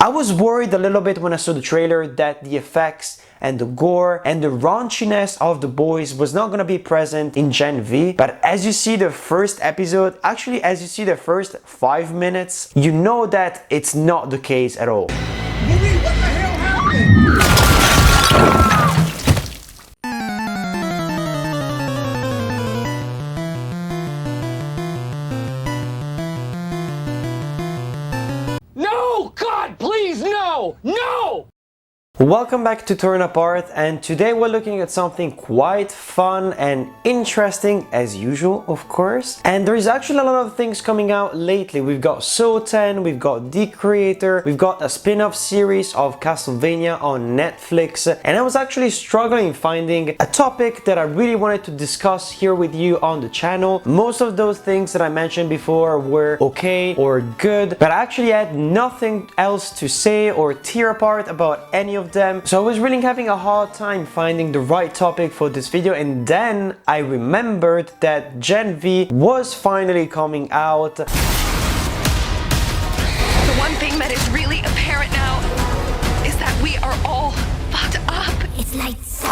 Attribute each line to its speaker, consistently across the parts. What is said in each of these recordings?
Speaker 1: I was worried a little bit when I saw the trailer that the effects and the gore and the raunchiness of The Boys was not gonna be present in Gen V, but as you see the first episode, actually as you see the first 5 minutes, you know that it's not the case at all.
Speaker 2: Louis, what the hell happened? No! God, please, no! No!
Speaker 1: Welcome back to Torn Apart, and today we're looking at something quite fun and interesting as usual, of course. And there is actually a lot of things coming out lately. We've got So 10, we've got The Creator, we've got a spin-off series of Castlevania on Netflix, and I was actually struggling finding a topic that I really wanted to discuss here with you on the channel. Most of those things that I mentioned before were okay or good, but I actually had nothing else to say or tear apart about any of them. So I was really having a hard time finding the right topic for this video, and then I remembered that Gen V was finally coming out.
Speaker 3: The one thing that is really apparent now is that we are all fucked up.
Speaker 4: It's lights.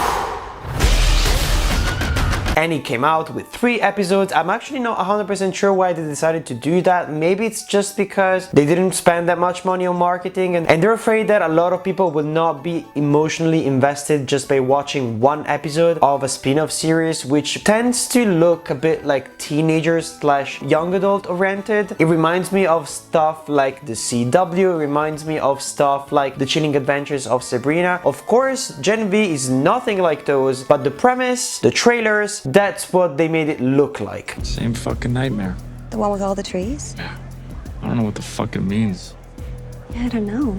Speaker 1: And it came out with 3 episodes. I'm actually not 100% sure why they decided to do that. Maybe it's just because they didn't spend that much money on marketing and they're afraid that a lot of people will not be emotionally invested just by watching 1 episode of a spin-off series, which tends to look a bit like teenagers / young adult oriented. It reminds me of stuff like the CW, it reminds me of stuff like the Chilling Adventures of Sabrina. Of course, Gen V is nothing like those, but the premise, the trailers, that's what they made it look like.
Speaker 5: Same fucking nightmare.
Speaker 4: The one with all the trees?
Speaker 5: Yeah. I don't know what the fuck it means.
Speaker 4: Yeah, I don't know.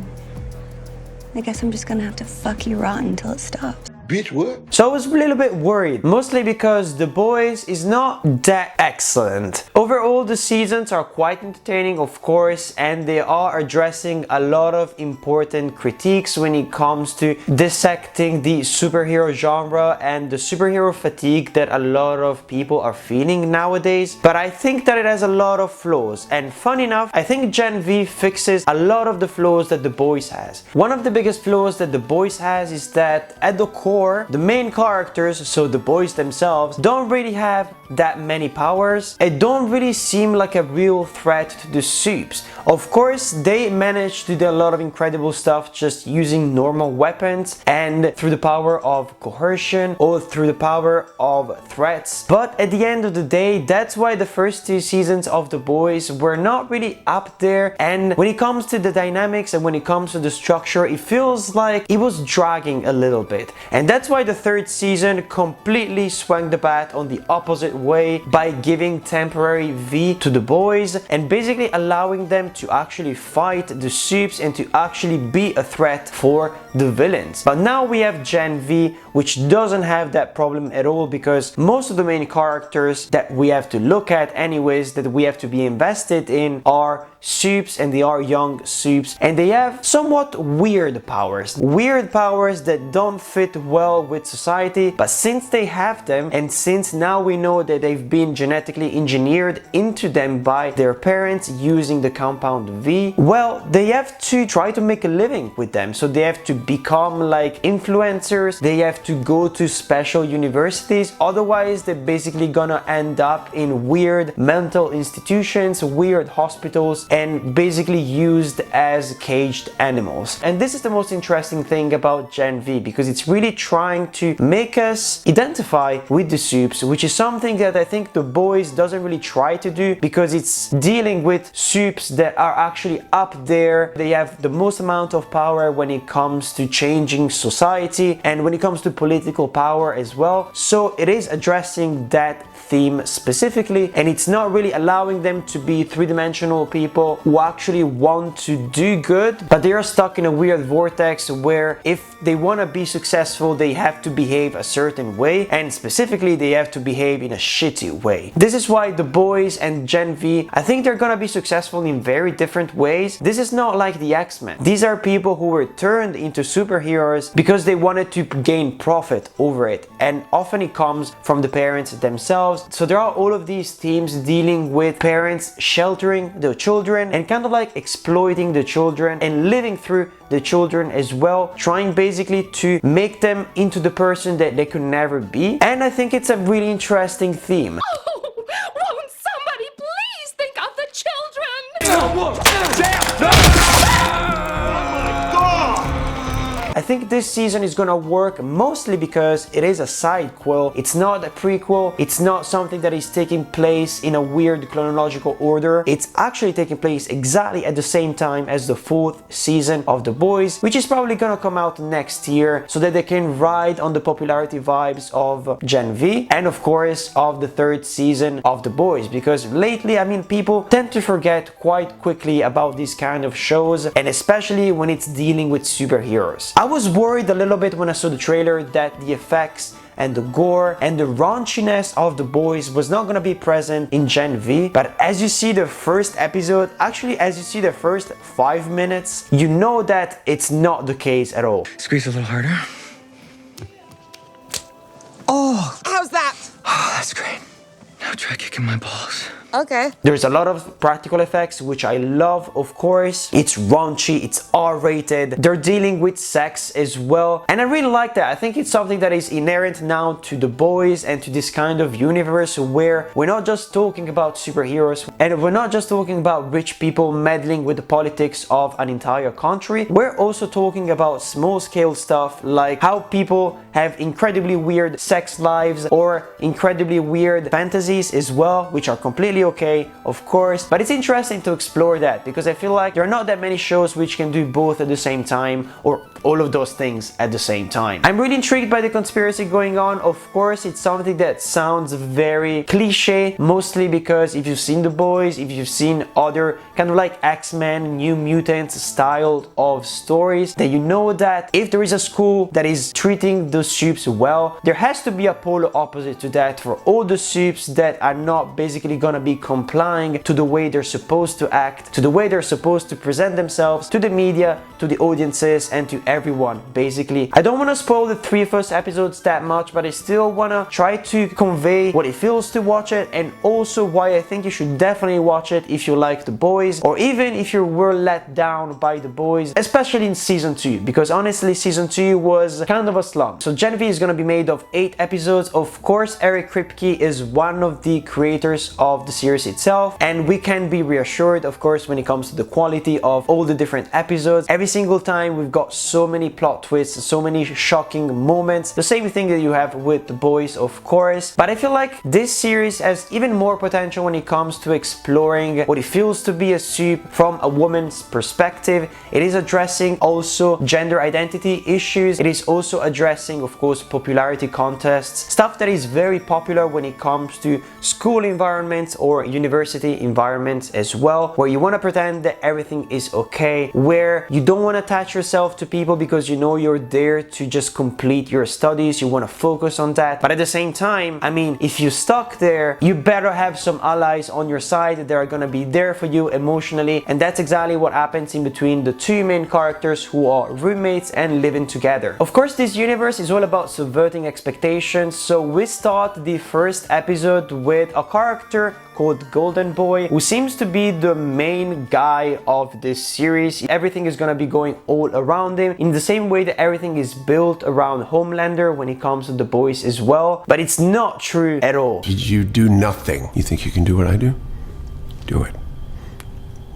Speaker 4: I guess I'm just gonna have to fuck you rotten until it stops.
Speaker 2: Bitch, what?
Speaker 1: So I was a little bit worried, mostly because The Boys is not that excellent. Overall, the seasons are quite entertaining, of course, and they are addressing a lot of important critiques when it comes to dissecting the superhero genre and the superhero fatigue that a lot of people are feeling nowadays. But I think that it has a lot of flaws, and fun enough, I think Gen V fixes a lot of the flaws that The Boys has. One of the biggest flaws that The Boys has is that at the core, the main characters, so the boys themselves, don't really have that many powers. It don't really seem like a real threat to the supes. Of course, they managed to do a lot of incredible stuff just using normal weapons and through the power of coercion or through the power of threats. But at the end of the day, that's why the first 2 seasons of The Boys were not really up there, and when it comes to the dynamics and when it comes to the structure, it feels like it was dragging a little bit. And that's why the 3rd season completely swung the bat on the opposite way by giving temporary V to the boys and basically allowing them to actually fight the supes and to actually be a threat for the villains. But now we have Gen V, which doesn't have that problem at all, because most of the main characters that we have to look at anyways, that we have to be invested in, are supes, and they are young supes, and they have somewhat weird powers that don't fit well with society. But since they have them, and since now we know that they've been genetically engineered into them by their parents using the compound V, well, they have to try to make a living with them. So they have to become like influencers, they have to go to special universities, otherwise they're basically gonna end up in weird mental institutions, weird hospitals, and basically used as caged animals. And this is the most interesting thing about Gen V, because it's really trying to make us identify with the supes, which is something that I think The Boys doesn't really try to do, because it's dealing with supes that are actually up there. They have the most amount of power when it comes to changing society and when it comes to political power as well. So it is addressing that theme specifically, and it's not really allowing them to be 3-dimensional people who actually want to do good, but they are stuck in a weird vortex where if they want to be successful, they have to behave a certain way, and specifically they have to behave in a shitty way. This is why The Boys Boys and Gen V, I think they're gonna be successful in very different ways. This is not like the X-Men. These are people who were turned into superheroes because they wanted to gain profit over it, and often it comes from the parents themselves. So there are all of these themes dealing with parents sheltering the children and kind of like exploiting the children and living through the children as well, trying basically to make them into the person that they could never be. And I think it's a really interesting theme.
Speaker 3: Oh, won't somebody please think of the children?
Speaker 1: I think this season is gonna work mostly because it is a sidequel. It's not a prequel. It's not something that is taking place in a weird chronological order. It's actually taking place exactly at the same time as the 4th season of The Boys, which is probably gonna come out next year so that they can ride on the popularity vibes of Gen V and of course of the 3rd season of The Boys, because lately, I mean, people tend to forget quite quickly about these kind of shows, and especially when it's dealing with superheroes. I was worried a little bit when I saw the trailer that the effects and the gore and the raunchiness of The Boys was not gonna be present in Gen V, but as you see the first episode, actually as you see the first 5 minutes, you know that it's not the case at all.
Speaker 6: Squeeze a little harder.
Speaker 7: How's that?
Speaker 6: Oh, that's great. Now try kicking my balls.
Speaker 7: Okay.
Speaker 1: There's a lot of practical effects, which I love, of course. It's raunchy, it's R-rated. They're dealing with sex as well. And I really like that. I think it's something that is inherent now to The Boys and to this kind of universe where we're not just talking about superheroes and we're not just talking about rich people meddling with the politics of an entire country. We're also talking about small-scale stuff like how people have incredibly weird sex lives or incredibly weird fantasies as well, which are completely okay, of course, but it's interesting to explore that because I feel like there are not that many shows which can do both at the same time or all of those things at the same time. I'm really intrigued by the conspiracy going on. Of course, it's something that sounds very cliche, mostly because if you've seen The Boys, if you've seen other kind of like X-Men, New Mutants style of stories, then you know that if there is a school that is treating the supes well, there has to be a polar opposite to that for all the supes that are not basically gonna be complying to the way they're supposed to act, to the way they're supposed to present themselves to the media, to the audiences, and to everyone, basically. I don't want to spoil the 3 first episodes that much, but I still want to try to convey what it feels to watch it and also why I think you should definitely watch it if you like The Boys, or even if you were let down by The Boys, especially in season 2, because honestly season 2 was kind of a slump. So Gen V is going to be made of 8 episodes. Of course, Eric Kripke is one of the creators of the series itself, and we can be reassured, of course, when it comes to the quality of all the different episodes. Every single time we've got so many plot twists, so many shocking moments, the same thing that you have with The Boys, of course. But I feel like this series has even more potential when it comes to exploring what it feels to be a supe from a woman's perspective. It is addressing also gender identity issues. It is also addressing, of course, popularity contests, stuff that is very popular when it comes to school environments or university environments as well, where you want to pretend that everything is okay, where you don't want to attach yourself to people because you know you're there to just complete your studies, you want to focus on that. But at the same time, I mean, if you're stuck there, you better have some allies on your side that are gonna be there for you emotionally, and that's exactly what happens in between the 2 main characters who are roommates and living together. Of course, this universe is all about subverting expectations, so we start the first episode with a character called Golden Boy, who seems to be the main guy of this series. Everything is gonna be going all around him in the same way that everything is built around Homelander when it comes to The Boys as well, but it's not true at all.
Speaker 8: Did you do nothing? You think you can do what I do? Do it.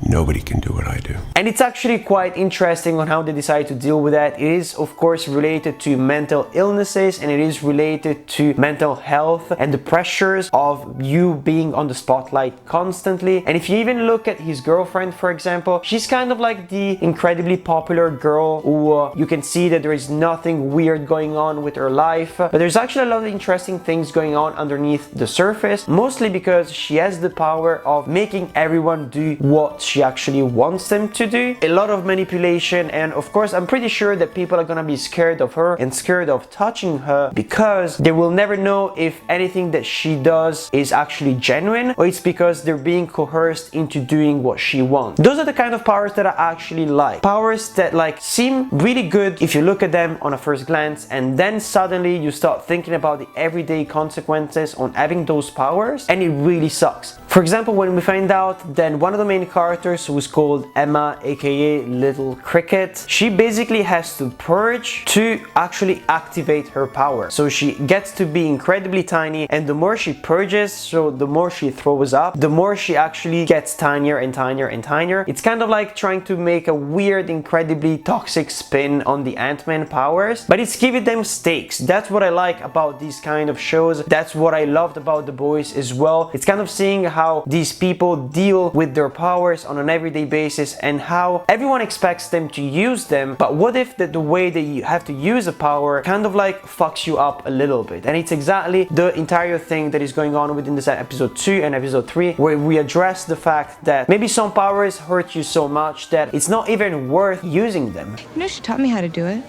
Speaker 8: Nobody can do what I do.
Speaker 1: And it's actually quite interesting on how they decide to deal with that. It is, of course, related to mental illnesses, and it is related to mental health and the pressures of you being on the spotlight constantly. And if you even look at his girlfriend, for example, she's kind of like the incredibly popular girl who you can see that there is nothing weird going on with her life, but there's actually a lot of interesting things going on underneath the surface, mostly because she has the power of making everyone do what she actually wants them to do. A lot of manipulation, and of course I'm pretty sure that people are gonna be scared of her and scared of touching her because they will never know if anything that she does is actually genuine or it's because they're being coerced into doing what she wants. Those are the kind of powers that I actually like. Powers that like seem really good if you look at them on a first glance, and then suddenly you start thinking about the everyday consequences on having those powers, and it really sucks. For example, when we find out that one of the main characters, who's called Emma, aka Little Cricket, she basically has to purge to actually activate her power. So she gets to be incredibly tiny, and the more she purges, so the more she throws up, the more she actually gets tinier and tinier and tinier. It's kind of like trying to make a weird, incredibly toxic spin on the Ant-Man powers, but it's giving them stakes. That's what I like about these kind of shows. That's what I loved about The Boys as well. It's kind of seeing how these people deal with their powers on an everyday basis and how everyone expects them to use them, but what if the way that you have to use a power kind of like fucks you up a little bit. And it's exactly the entire thing that is going on within this episode 2 and episode 3, where we address the fact that maybe some powers hurt you so much that it's not even worth using them.
Speaker 9: You know, she taught me how to do it.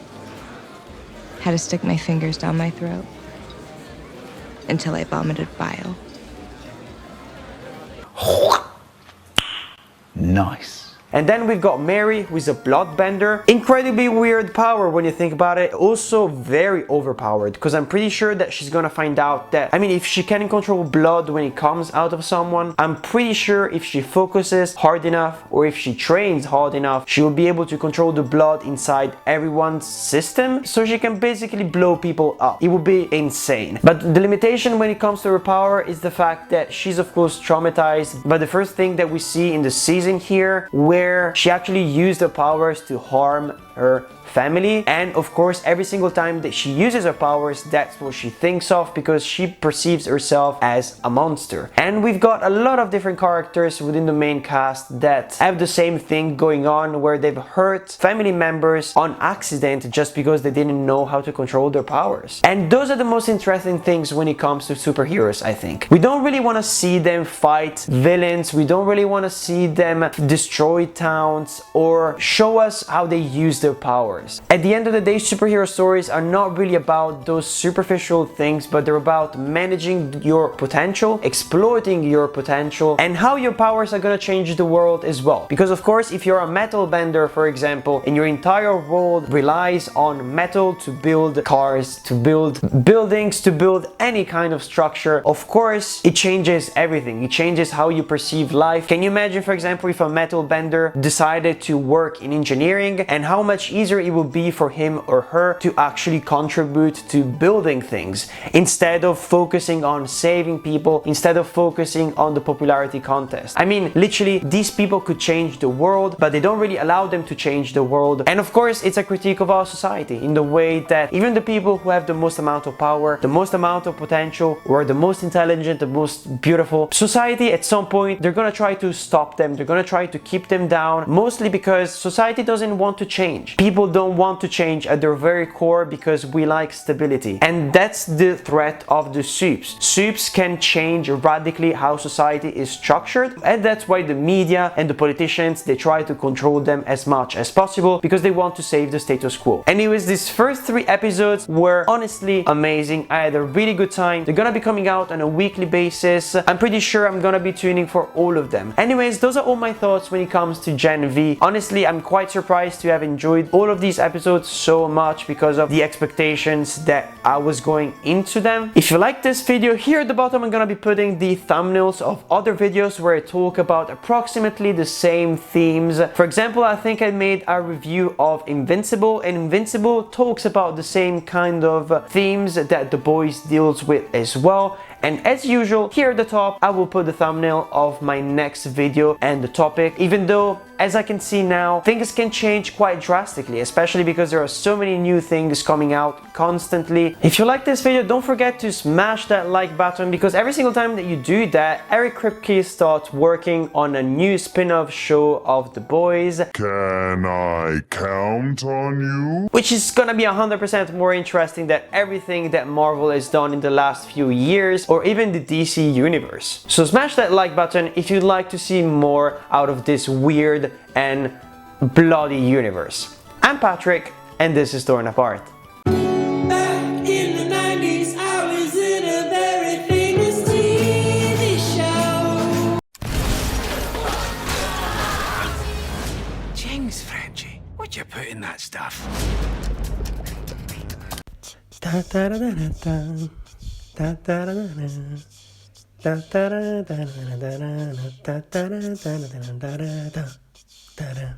Speaker 9: How to stick my fingers down my throat until I vomited bile.
Speaker 2: Nice.
Speaker 1: And then we've got Mary, who is a bloodbender. Incredibly weird power when you think about it. Also very overpowered, because I'm pretty sure that she's gonna find out that, I mean, if she can control blood when it comes out of someone, I'm pretty sure if she focuses hard enough or if she trains hard enough, she will be able to control the blood inside everyone's system, so she can basically blow people up. It would be insane. But the limitation when it comes to her power is the fact that she's of course traumatized by the first thing that we see in the season here, where she actually used her powers to harm her family, and of course every single time that she uses her powers, that's what she thinks of, because she perceives herself as a monster. And we've got a lot of different characters within the main cast that have the same thing going on, where they've hurt family members on accident just because they didn't know how to control their powers. And those are the most interesting things when it comes to superheroes, I think. We don't really want to see them fight villains, we don't really want to see them destroy towns or show us how they use their powers. At the end of the day, superhero stories are not really about those superficial things, but they're about managing your potential, exploiting your potential, and how your powers are gonna change the world as well. Because of course, if you're a metal bender, for example, and your entire world relies on metal to build cars, to build buildings, to build any kind of structure, of course, it changes everything. It changes how you perceive life. Can you imagine, for example, if a metal bender decided to work in engineering, and how much easier it will be for him or her to actually contribute to building things instead of focusing on saving people, instead of focusing on the popularity contest. I mean, literally, these people could change the world, but they don't really allow them to change the world. And of course, it's a critique of our society in the way that even the people who have the most amount of power, the most amount of potential, or the most intelligent, the most beautiful, society at some point, they're gonna try to stop them, they're gonna try to keep them down, mostly because society doesn't want to change. People don't want to change at their very core because we like stability. And that's the threat of the soups. Soups can change radically how society is structured, and that's why the media and the politicians, they try to control them as much as possible because they want to save the status quo. Anyways, these first 3 episodes were honestly amazing. I had a really good time. They're gonna be coming out on a weekly basis. I'm pretty sure I'm gonna be tuning for all of them. Anyways, those are all my thoughts when it comes to Gen V. Honestly, I'm quite surprised to have enjoyed all of these episodes so much because of the expectations that I was going into them. If you like this video, here at the bottom I'm gonna be putting the thumbnails of other videos where I talk about approximately the same themes. For example, I think I made a review of Invincible, and Invincible talks about the same kind of themes that The Boys deals with as well. And as usual, here at the top, I will put the thumbnail of my next video and the topic, even though as I can see now, things can change quite drastically, especially because there are so many new things coming out constantly. If you like this video, don't forget to smash that like button, because every single time that you do that, Eric Kripke starts working on a new spin-off show of The Boys.
Speaker 10: Can I count on you?
Speaker 1: Which is gonna be 100% more interesting than everything that Marvel has done in the last few years, or even the DC universe. So smash that like button if you'd like to see more out of this weird and bloody universe. I'm Patrick, and this is Torn Apart.
Speaker 11: Back in the 90s, I was in a very famous TV show.
Speaker 2: James Frenchie, what'd you put in that stuff?
Speaker 1: Da da da da da da da da da. Da da da da da da da da da da da da da da da.